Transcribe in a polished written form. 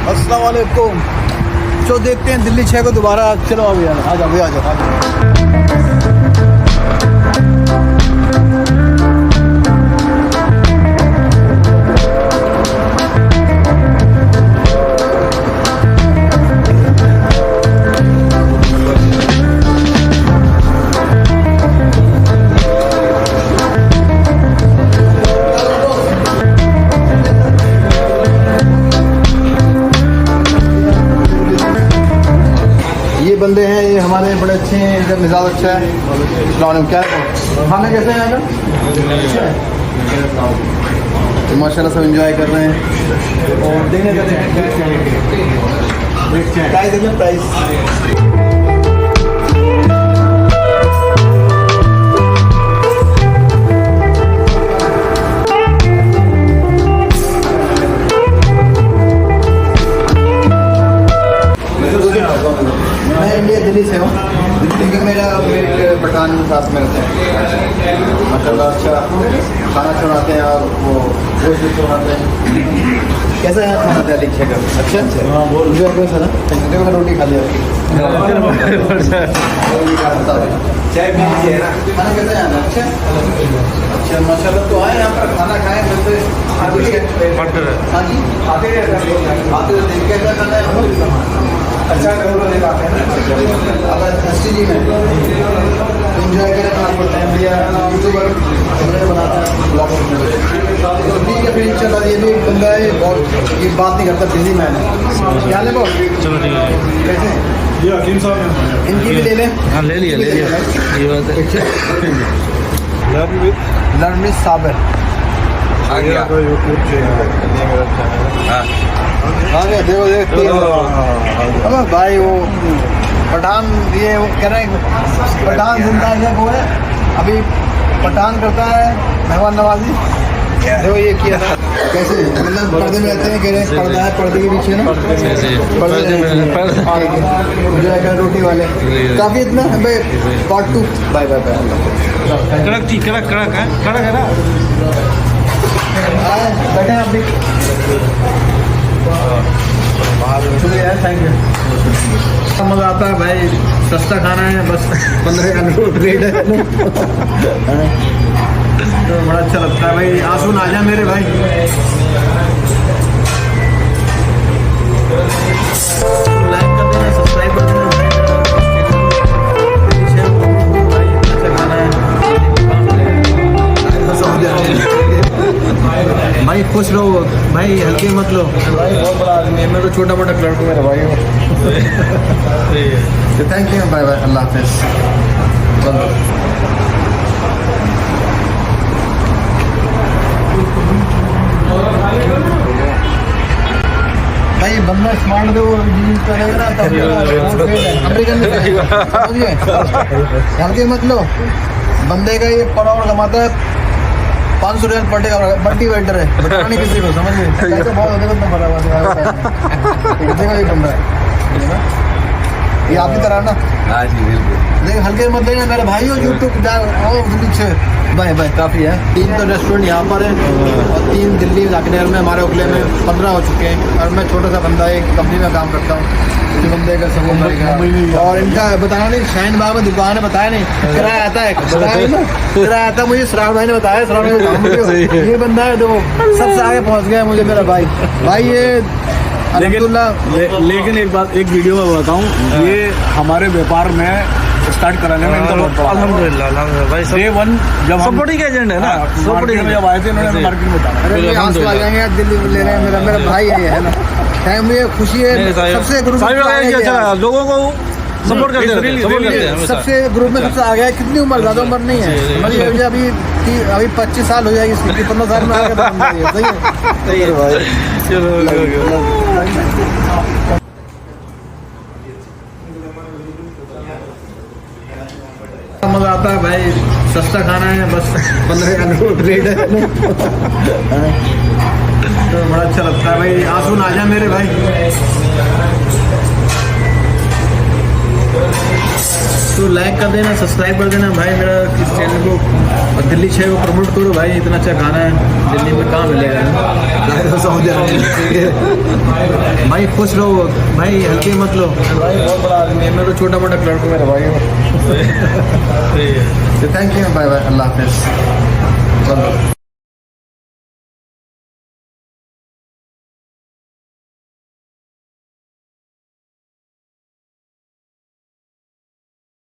अस्सलाम वालेकुम। जो देखते हैं दिल्ली 6 को दोबारा। चलो अभी आ जाओ आ जाओ। बंदे हैं ये हमारे बड़े अच्छे हैं, इनका मिजाज अच्छा है। क्या खाना कैसे है यहाँ का? तो माशाल्लाह सब एंजॉय कर रहे हैं और देने का प्राइस दिल्ली से हूँ। दिल्ली के मेरा एक पठान साथ में रहते हैं, माशाल्लाह अच्छा खाना चढ़ाते हैं और वो गोश्त भी चढ़ाते हैं। कैसा है खाना दिल्ली का? अच्छा अच्छा मुझे कोई सर का रोटी खा लिया चाय पी लीजिए ना। खाना कैसा है ना? अच्छा अच्छा माशाल्लाह। तो आए यहाँ पर खाना खाएँ वैसे। हाँ जी आते रहते कैसा खाना है? अच्छा एस टी में इंजॉय करें पड़ते हैं भैया यूट्यूबर बनाते हैं ब्लॉग। ठीक है फिर चला। ये भी बंदा है बहुत ये बात नहीं करता, बिजी मैन है। क्या ले बहुत चलो ठीक है। कैसे ये हकीम साहब इनकी भी ले लें? हाँ ले लिया ये बात है। लर्न विद साबिर आ गया यूट्यूब चैनल। हाँ देखो अब भाई वो पठान ये वो कह रहे हैं पठान जिंदा है वो है अभी पठान करता है मेहमान नवाजी। देखो ये किया कैसे मतलब पर्दे में रहते हैं, कह रहे हैं पर्दा है, पर्दे के पीछे ना पर्दे रोटी वाले काफ़ी इतना भाई। Part 2 bye bye bye. कड़क थी कड़क कड़क है कड़क है ना। बैठे आप भी शुक्रिया थैंक यू। मज़ा आता है भाई, सस्ता खाना है बस 15 का रेट है तो बड़ा अच्छा लगता है भाई। आंसू आ जाए मेरे भाई। लाइक कर देना, सब्सक्राइब कर देना भाई। खुश रहो भाई, हल्के मत लो भाई। बहुत बड़ा आदमी है, मैं तो छोटा मोटा क्लर्क हूँ मेरा भाई हो। थैंक यू बाय बाय अल्लाह हाफिज़। भाई बंदा स्मार्ट तो यूज करेगा ना तब अमेरिकन समझिए। हल्के मत लो। बंदे का ये पर आवर कमाता है 500 रियाल पर डे का मल्टीवेटर है, बताना नहीं किसी को समझिए। कैसे बहुत अधिक में पड़ा हुआ है बंदा ये आपकी तरह ना। हाँ जी बिल्कुल। लेकिन हल्के मत लेना मेरे भाई हो। यूट्यूब पीछे बाय बाय काफ़ी है। 3 तो रेस्टोरेंट यहाँ पर है और 3 दिल्ली लाकनेर में, हमारे उखले में 15 हो चुके हैं। और मैं छोटा सा बंदा एक कंपनी में काम करता हूँ, इस बंदे का सब। और इनका बताना नहीं, शाहीन बाग में दुकान है, बताया नहीं किराया आता है, बताया ना किराया आता है मुझे। श्रावण भाई ने बताया, श्रावण भाई ये बंदा है तो सबसे आगे पहुँच गया मुझे मेरा भाई ये। लेकिन एक बात, एक वीडियो में बताऊं, ये हमारे व्यापार में स्टार्ट कराने में इनका बहुत अल्हम्दुलिल्लाह भाई डे 1 जब सपोर्टिंग एजेंट है ना। सपोर्टिंग में जब आए थे इन्होंने मार्केट में बताया। अरे आंसू आ जाएंगे यार, दिल्ली ले रहे हैं मेरा भाई है ना। मुझे खुशी है सबसे लोगों को सपोर्ट करते हैं सबसे ग्रुप में सबसे आगे है। कितनी उम्र, ज़्यादा उम्र नहीं है मुझे अभी 25 साल हो जाएगी इसकी, 15 साल में आ गया। सही है भाई। मज़ा आता है भाई, सस्ता खाना है बस 15 का रेट है तो बड़ा अच्छा लगता है भाई। आंसू आ जाए मेरे भाई। तो लाइक कर देना, सब्सक्राइब कर देना भाई मेरा इस चैनल को, और दिल्ली 6 को प्रमोट करो भाई, इतना अच्छा खाना है दिल्ली में कहाँ मिलेगा। भाई खुश रहो भाई, हल्के मत लो भाई, बहुत बड़ा आदमी है, मैं तो छोटा मोटा लड़का मेरा भाई हो। थैंक यू, बाय बाय, अल्लाह हाफिज़। चलो।